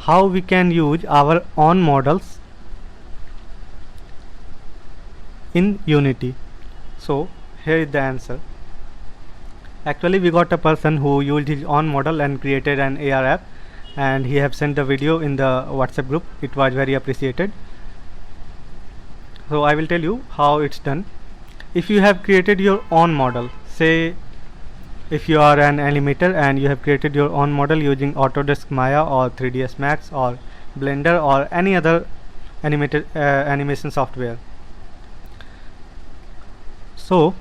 how we can use our own models in Unity. So here is the answer. Actually, we got a person who used his own model and created an AR app, and he have sent the video in the WhatsApp group. It was very appreciated. So I will tell you how it's done. If you have created your own model, say if you are an animator and you have created your own model using Autodesk Maya or 3ds Max or Blender or any other animation software. So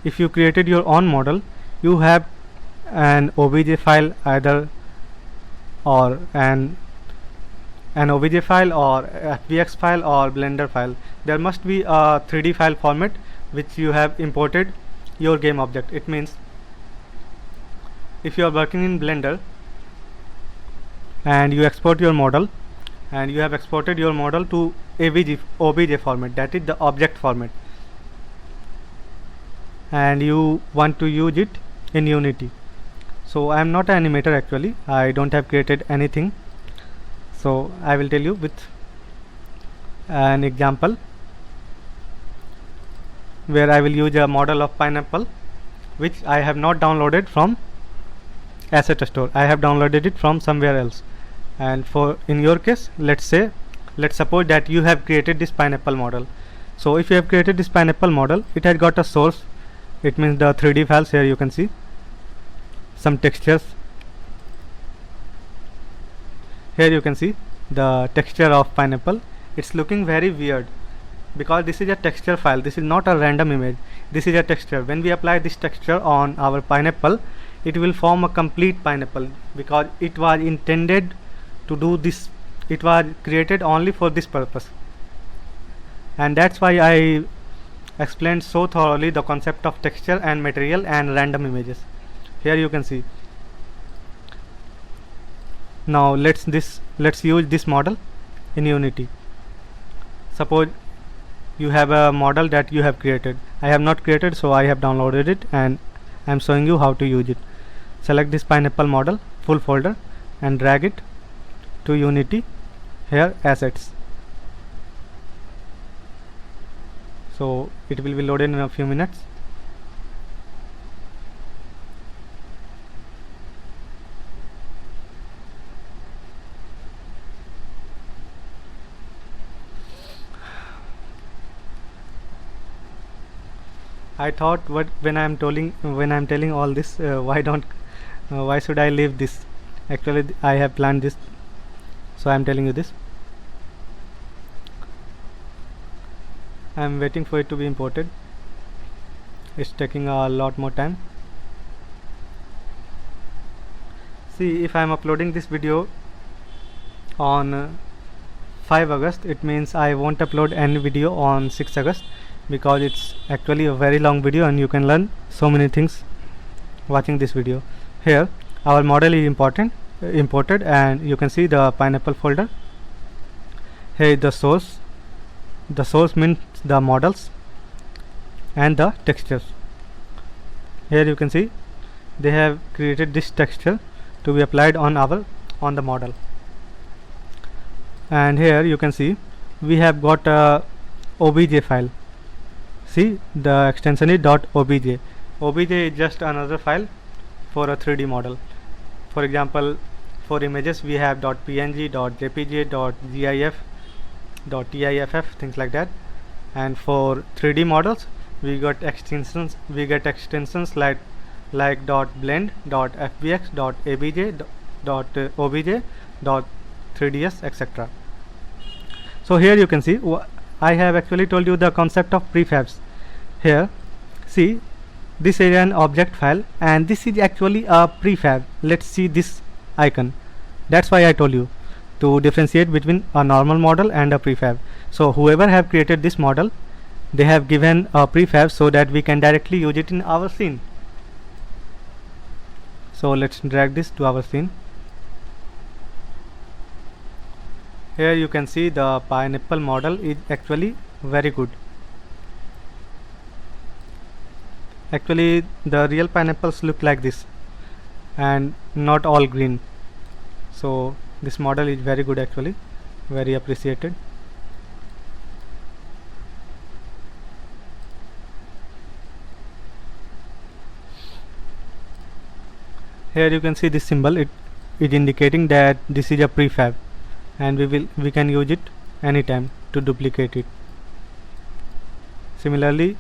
if you created your own model, you have an OBJ file either or an OBJ file or FBX file or Blender file. There must be a 3D file format which you have imported your game object. It means if you are working in Blender and you export your model and you have exported your model to OBJ format, that is the object format, and you want to use it in Unity. So I am not an animator actually, I don't have created anything. So I will tell you with an example where I will use a model of pineapple which I have not downloaded from Asset Store. I have downloaded it from somewhere else. And for in your case, let's suppose that you have created this pineapple model. So if you have created this pineapple model, it has got a source. It means the 3D files. Here you can see some textures. Here you can see the texture of pineapple. It's looking very weird because this is a texture file. This is not a random image. This is a texture. When we apply this texture on our pineapple, it will form a complete pineapple because it was intended to do this. It was created only for this purpose, and that's why I explained so thoroughly the concept of texture and material and random images. Here you can see. Now let's use this model in Unity. Suppose you have a model that you have created. I have not created, so I have downloaded it and I am showing you how to use it. Select this pineapple model full folder and drag it to Unity. Here assets. So it will be loaded in a few minutes. I thought when I am telling all this, why should I leave this? Actually I have planned this, so I am telling you this. I am waiting for it to be imported. It's taking a lot more time. See, if I am uploading this video on 5 August, it means I won't upload any video on 6 August because it's actually a very long video and you can learn so many things watching this video. Here our model is imported and you can see the pineapple folder. Here is the source. The source means the models and the textures. Here you can see they have created this texture to be applied on the model. And here you can see we have got a OBJ file. See, the extension is .obj. OBJ is just another file for a 3D model. For example, for images we have .png, .jpg, .gif, .tiff, things like that. And for 3D models we got extensions. We get extensions like .blend, .fbx, .abj, .obj, .3ds, etc. So here you can see I have actually told you the concept of prefabs. Here see, this is an object file and this is actually a prefab. Let's see this icon. That's why I told you to differentiate between a normal model and a prefab. So whoever have created this model, they have given a prefab so that we can directly use it in our scene. So let's drag this to our scene. Here you can see the pineapple model is actually very good. Actually the real pineapples look like this and not all green. So this model is very good, actually very appreciated. Here you can see this symbol, it is indicating that this is a prefab, and we can use it anytime to duplicate it. Similarly,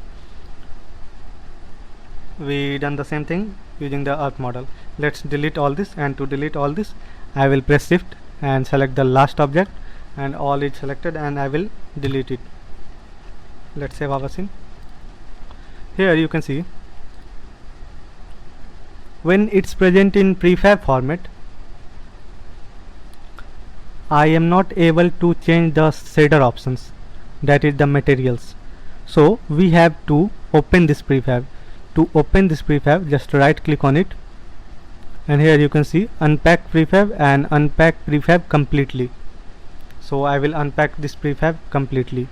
we done the same thing using the earth model. Let's delete all this, and to delete all this I will press shift and select the last object, and all is selected, and I will delete it. Let's save our scene. Here you can see when it's present in prefab format, I am not able to change the shader options, that is the materials. So we have to open this prefab. To open this prefab, just right click on it, and here you can see unpack prefab and unpack prefab completely. So I will unpack this prefab completely,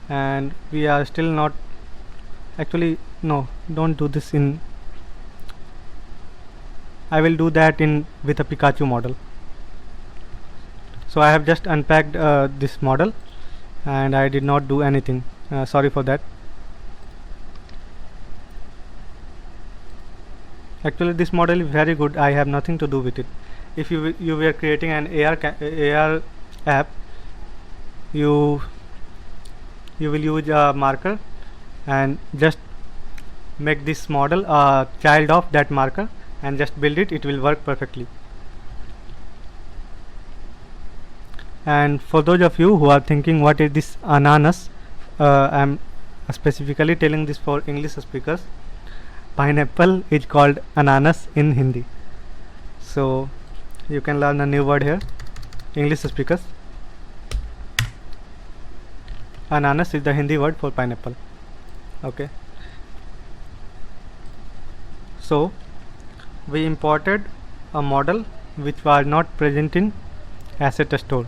and we are still not, actually no, don't do this in, I will do that in with a Pikachu model. So I have just unpacked this model, and I did not do anything, sorry for that. Actually this model is very good, I have nothing to do with it. If you were creating an AR app, you will use a marker and just make this model a child of that marker and just build it, it will work perfectly. And for those of you who are thinking what is this ananas, I am specifically telling this for English speakers. Pineapple is called ananas in Hindi, so you can learn a new word here. English speakers, ananas is the Hindi word for pineapple. Okay, so we imported a model which was not present in asset store.